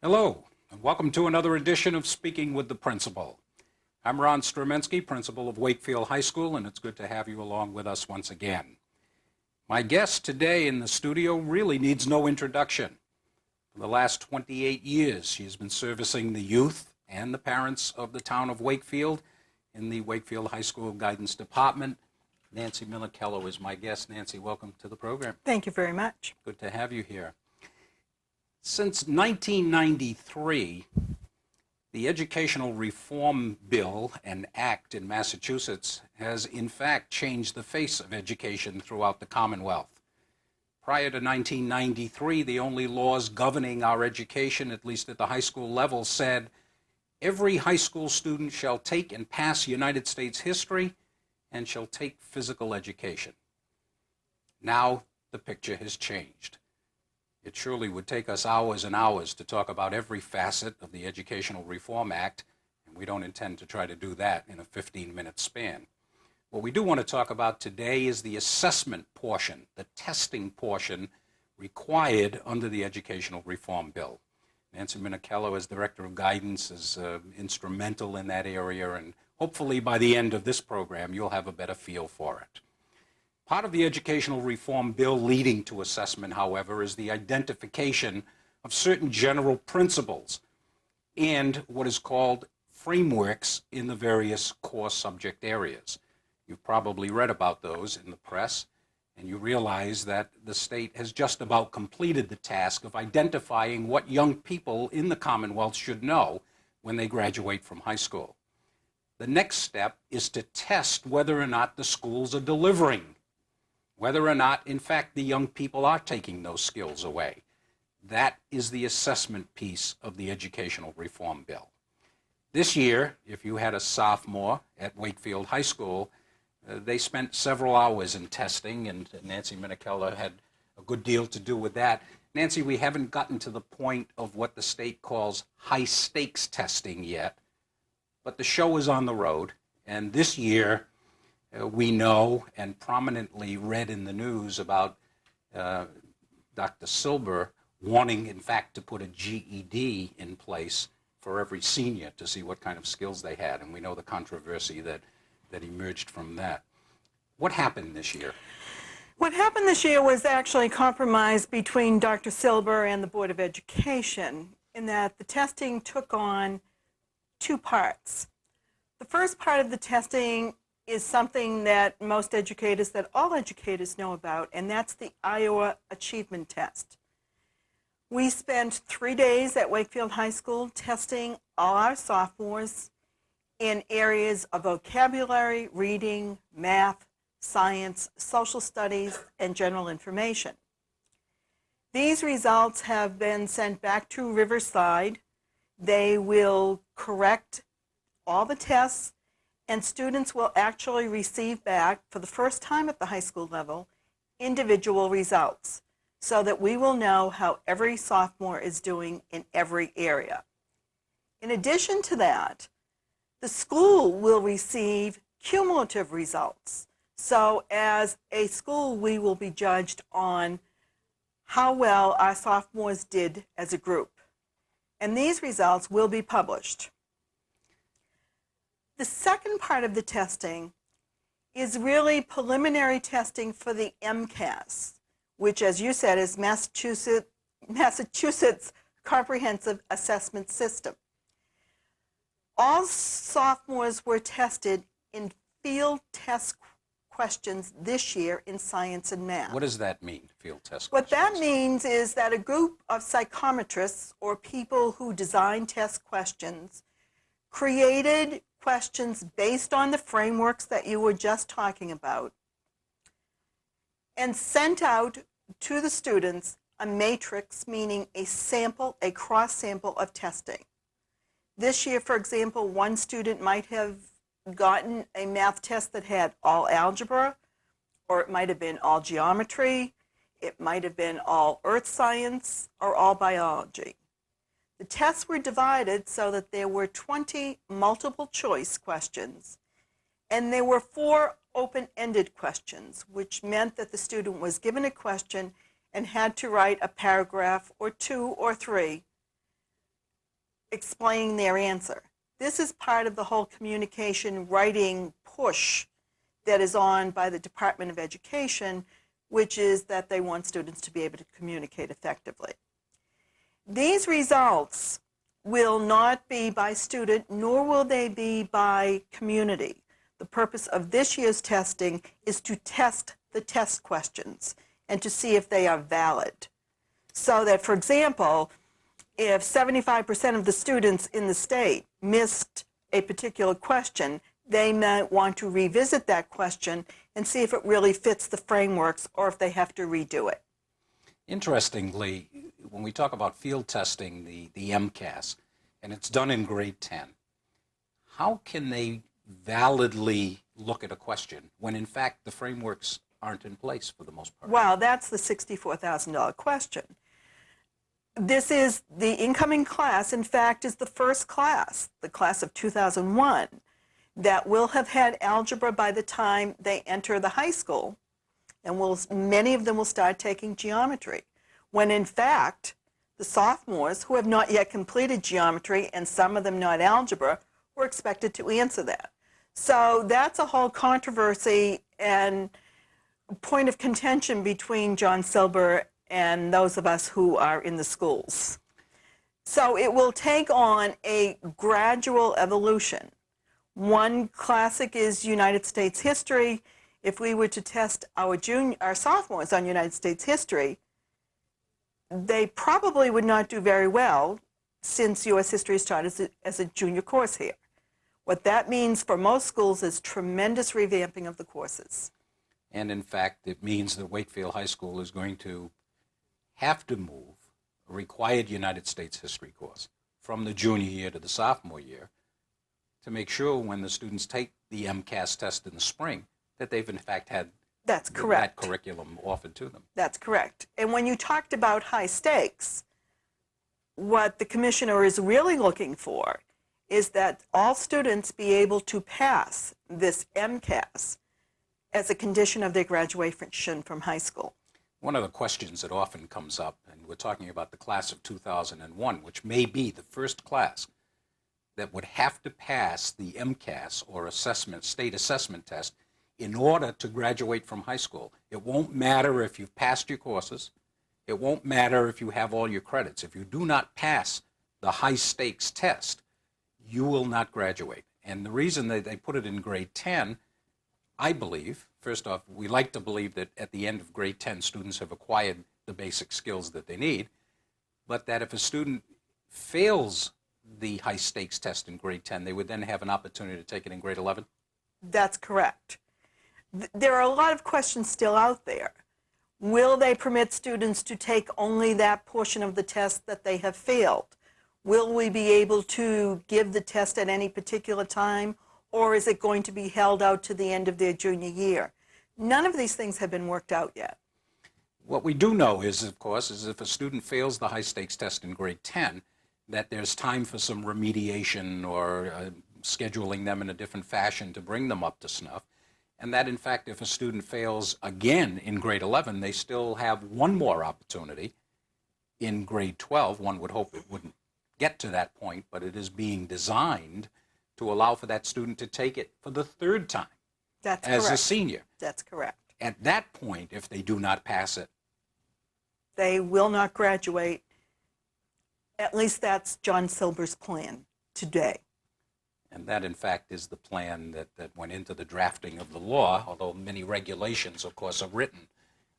Hello, and welcome to another edition of Speaking with the Principal. I'm Ron Stromensky, principal of Wakefield High School, and it's good to have you along with us once again. My guest today in the studio really needs no introduction. For the last 28 years, she has been servicing the youth and the parents of the town of Wakefield in the Wakefield High School Guidance Department. Nancy Minichiello is my guest. Nancy, welcome to the program. Thank you very much. Good to have you here. Since 1993, the Educational Reform Bill and Act in Massachusetts has in fact changed the face of education throughout the Commonwealth. Prior to 1993, the only laws governing our education, at least at the high school level, said every high school student shall take and pass United States history and shall take physical education. Now the picture has changed. It surely would take us hours and hours to talk about every facet of the Educational Reform Act, and we don't intend to try to do that in a 15-minute span. What we do want to talk about today is the assessment portion, the testing portion required under the Educational Reform Bill. Nancy Minichiello, as Director of Guidance, is instrumental in that area, and hopefully by the end of this program, you'll have a better feel for it. Part of the Educational Reform Bill leading to assessment, however, is the identification of certain general principles and what is called frameworks in the various core subject areas. You've probably read about those in the press, and you realize that the state has just about completed the task of identifying what young people in the Commonwealth should know when they graduate from high school. The next step is to test whether or not the schools are delivering, whether or not, in fact, the young people are taking those skills away. That is the assessment piece of the Educational Reform Bill. This year, if you had a sophomore at Wakefield High School, they spent several hours in testing, and Nancy Minichiello had a good deal to do with that. Nancy, we haven't gotten to the point of what the state calls high-stakes testing yet, but the show is on the road, and this year, we know and prominently read in the news about Dr. Silber wanting, in fact, to put a GED in place for every senior to see what kind of skills they had. And we know the controversy that emerged from that. What happened this year? What happened this year was actually a compromise between Dr. Silber and the Board of Education in that the testing took on two parts. The first part of the testing is something that most educators, that all educators know about, and that's the Iowa Achievement Test. We spent 3 days at Wakefield High School testing all our sophomores in areas of vocabulary, reading, math, science, social studies, and general information. These results have been sent back to Riverside. They will correct all the tests, and students will actually receive back, for the first time at the high school level, individual results so that we will know how every sophomore is doing in every area. In addition to that, the school will receive cumulative results. So as a school, we will be judged on how well our sophomores did as a group. And these results will be published. The second part of the testing is really preliminary testing for the MCAS, which, as you said, is Massachusetts Comprehensive Assessment System. All sophomores were tested in field test questions this year in science and math. What does that mean, field test questions? What that means is that a group of psychometrists, or people who design test questions, created questions based on the frameworks that you were just talking about and sent out to the students a matrix, meaning a sample, a cross sample of testing. This year, for example, one student might have gotten a math test that had all algebra, or it might have been all geometry, it might have been all earth science, or all biology. The tests were divided so that there were 20 multiple choice questions, and there were 4 open-ended questions, which meant that the student was given a question and had to write a paragraph or 2 or 3 explaining their answer. This is part of the whole communication writing push that is on by the Department of Education, which is that they want students to be able to communicate effectively. These results will not be by student, nor will they be by community. The purpose of this year's testing is to test the test questions and to see if they are valid. So that, for example, if 75% of the students in the state missed a particular question, they might want to revisit that question and see if it really fits the frameworks or if they have to redo it. Interestingly, when we talk about field testing, the MCAS, and it's done in grade 10, how can they validly look at a question when in fact the frameworks aren't in place for the most part? Well, that's the $64,000 question. This is the incoming class, in fact, is the first class, the class of 2001, that will have had algebra by the time they enter the high school, and many of them will start taking geometry, when in fact the sophomores who have not yet completed geometry, and some of them not algebra, were expected to answer that. So that's a whole controversy and point of contention between John Silber and those of us who are in the schools. So it will take on a gradual evolution. One classic is United States history. If we were to test our sophomores on United States history, they probably would not do very well since U.S. history started as a junior course here. What that means for most schools is tremendous revamping of the courses. And in fact, it means that Wakefield High School is going to have to move a required United States history course from the junior year to the sophomore year to make sure when the students take the MCAS test in the spring that they've in fact had That's correct. that curriculum offered to them. That's correct. And when you talked about high stakes, what the commissioner is really looking for is that all students be able to pass this MCAS as a condition of their graduation from high school. One of the questions that often comes up, and we're talking about the class of 2001, which may be the first class that would have to pass the MCAS or state assessment test in order to graduate from high school. It won't matter if you've passed your courses. It won't matter if you have all your credits. If you do not pass the high stakes test, you will not graduate. And the reason that they put it in grade 10, I believe, first off, we like to believe that at the end of grade 10, students have acquired the basic skills that they need, but that if a student fails the high stakes test in grade 10, they would then have an opportunity to take it in grade 11? That's correct. There are a lot of questions still out there. Will they permit students to take only that portion of the test that they have failed? Will we be able to give the test at any particular time, or is it going to be held out to the end of their junior year? None of these things have been worked out yet. What we do know is, of course, is if a student fails the high stakes test in grade 10, that there's time for some remediation or scheduling them in a different fashion to bring them up to snuff. And that, in fact, if a student fails again in grade 11, they still have one more opportunity in grade 12. One would hope it wouldn't get to that point, but it is being designed to allow for that student to take it for the third time as a senior. That's correct. At that point, if they do not pass it, they will not graduate. At least that's John Silber's plan today. And that, in fact, is the plan that went into the drafting of the law, although many regulations, of course, are written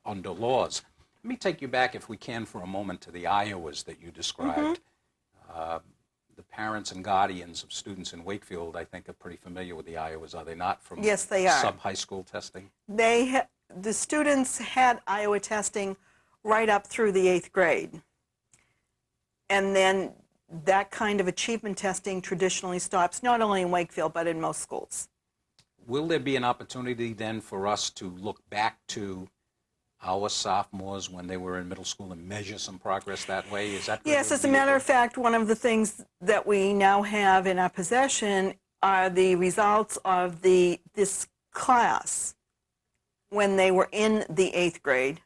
under laws. Let me take you back, if we can, for a moment to the Iowas that you described. The parents and guardians of students in Wakefield, I think, are pretty familiar with the Iowas, are they not? From Yes, they are. Sub-high school testing? The students had Iowa testing right up through the 8th grade. And then that kind of achievement testing traditionally stops, not only in Wakefield, but in most schools. Will there be an opportunity then for us to look back to our sophomores when they were in middle school and measure some progress that way? Is that Yes, as a matter of fact, one of the things that we now have in our possession are the results of this class when they were in the 8th grade,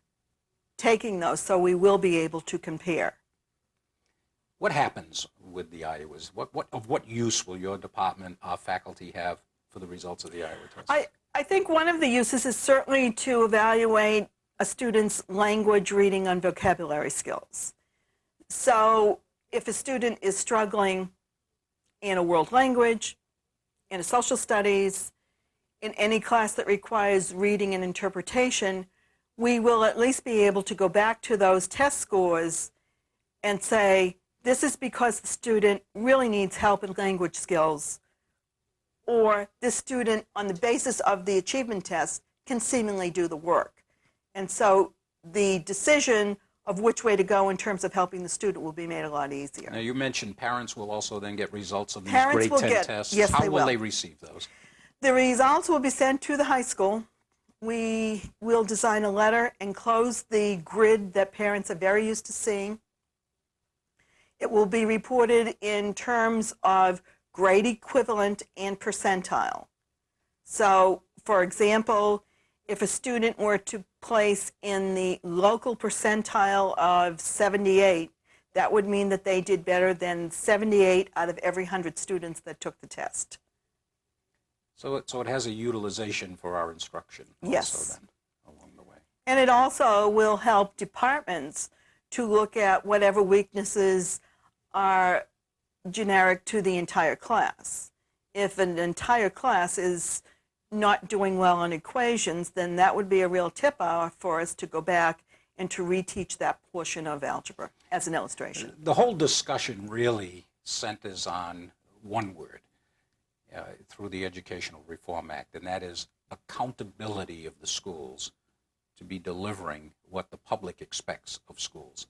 taking those, so we will be able to compare. What happens with the Iowas? What use will your department, our faculty, have for the results of the Iowa test? I think one of the uses is certainly to evaluate a student's language, reading, and vocabulary skills. So if a student is struggling in a world language, in a social studies, in any class that requires reading and interpretation, we will at least be able to go back to those test scores and say, this is because the student really needs help in language skills, or this student, on the basis of the achievement test, can seemingly do the work. And so the decision of which way to go in terms of helping the student will be made a lot easier. Now, you mentioned parents will also then get results of these Parents grade will 10 get- tests. yes, How they will will. they receive those? The results will be sent to the high school. We will design a letter and close the grid that parents are very used to seeing. It will be reported in terms of grade equivalent and percentile. So, for example, if a student were to place in the local percentile of 78, that would mean that they did better than 78 out of every 100 students that took the test. So it has a utilization for our instruction Yes. also then along the way. And it also will help departments to look at whatever weaknesses are generic to the entire class. If an entire class is not doing well on equations, then that would be a real tip-off for us to go back and to reteach that portion of algebra as an illustration. The whole discussion really centers on one word through the Educational Reform Act, and that is accountability of the schools to be delivering what the public expects of schools.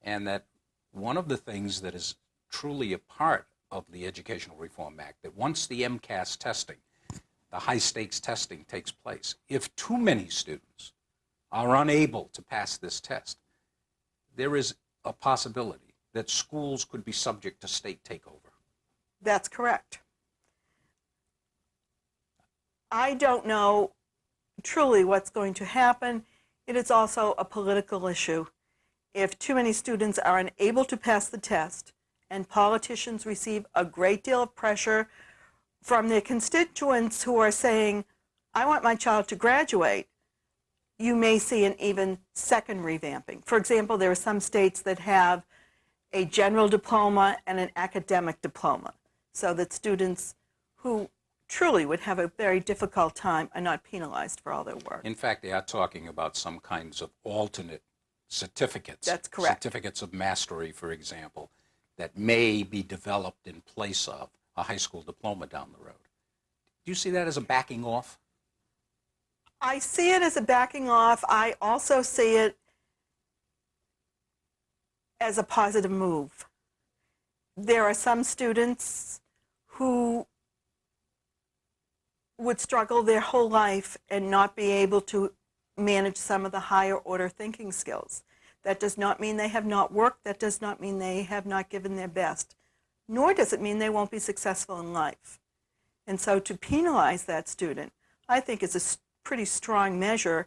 And that one of the things that is truly a part of the Educational Reform Act, that once the MCAS testing, the high-stakes testing takes place, if too many students are unable to pass this test, there is a possibility that schools could be subject to state takeover. That's correct. I don't know truly what's going to happen. It is also a political issue. If too many students are unable to pass the test and politicians receive a great deal of pressure from their constituents who are saying, I want my child to graduate, you may see an even second revamping. For example, there are some states that have a general diploma and an academic diploma, so that students who truly would have a very difficult time are not penalized for all their work. In fact, they are talking about some kinds of alternate certificates. That's correct. Certificates of mastery, for example, that may be developed in place of a high school diploma down the road. Do you see that as a backing off? I see it as a backing off. I also see it as a positive move. There are some students who would struggle their whole life and not be able to manage some of the higher order thinking skills. That does not mean they have not worked. That does not mean they have not given their best. Nor does it mean they won't be successful in life. And so to penalize that student, I think, is a pretty strong measure.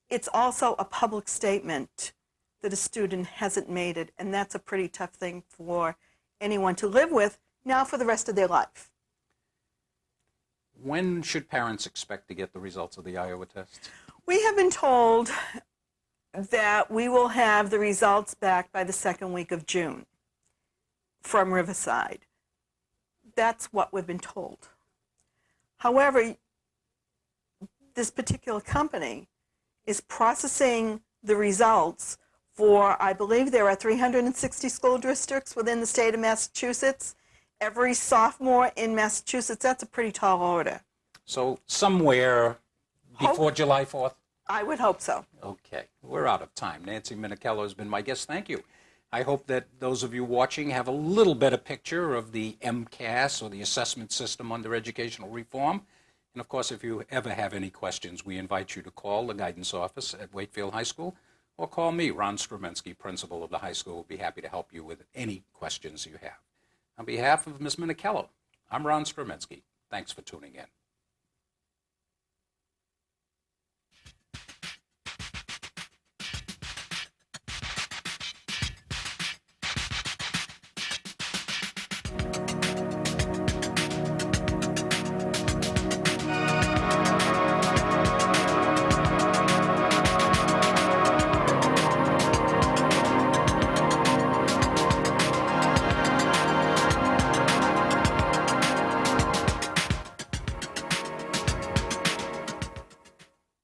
It's also a public statement that a student hasn't made it, and that's a pretty tough thing for anyone to live with now for the rest of their life. When should parents expect to get the results of the Iowa test? We have been told that we will have the results back by the second week of June from Riverside. That's what we've been told. However, this particular company is processing the results for, I believe there are 360 school districts within the state of Massachusetts. Every sophomore in Massachusetts, that's a pretty tall order. So somewhere before July 4th? I would hope so. Okay, we're out of time. Nancy Minichello has been my guest. Thank you. I hope that those of you watching have a little better picture of the MCAS, or the assessment system under educational reform. And of course, if you ever have any questions, we invite you to call the guidance office at Wakefield High School, or call me, Ron Strumensky, principal of the high school. We'll be happy to help you with any questions you have. On behalf of Ms. Minichello, I'm Ron Strumensky. Thanks for tuning in.